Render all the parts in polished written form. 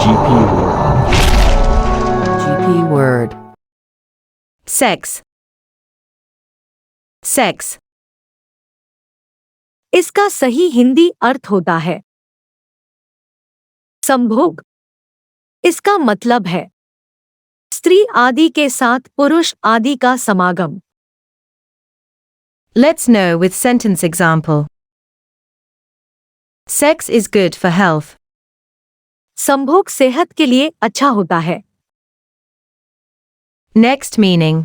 GP word. GP word. Sex. Sex. इसका सही हिंदी अर्थ होता है संभोग। इसका मतलब है स्त्री आदि के साथ पुरुष आदि का समागम। Let's know with sentence example. Sex is good for health. संभोग सेहत के लिए अच्छा होता है। Next meaning.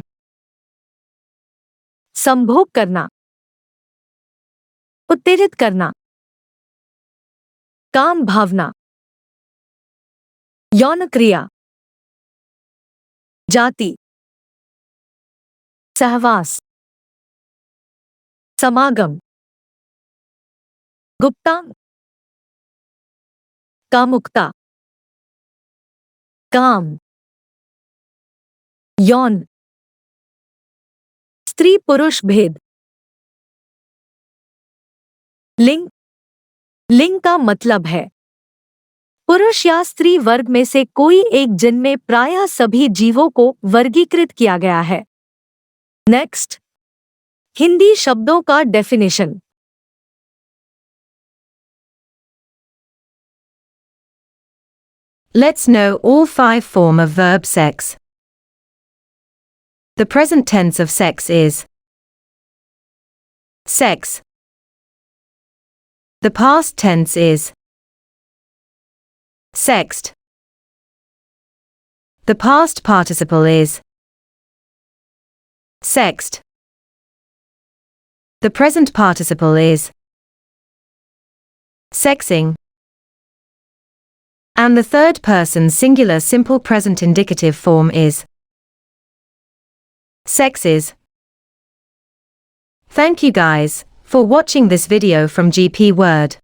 संभोग करना, उत्तेजित करना, काम भावना, यौन क्रिया, जाति, सहवास, समागम, गुप्तांग, कामुकता, काम, यौन, स्त्री पुरुष भेद। लिंग। लिंग का मतलब है पुरुष या स्त्री वर्ग में से कोई एक जिनमें प्रायः सभी जीवों को वर्गीकृत किया गया है। नेक्स्ट, हिंदी शब्दों का definition. Let's know all 5 form of verb sex. The present tense of sex is sex. The past tense is sexed. The past participle is sexed. The present participle is sexing. And the third person singular simple present indicative form is sexes. Thank you guys for watching this video from GP Word.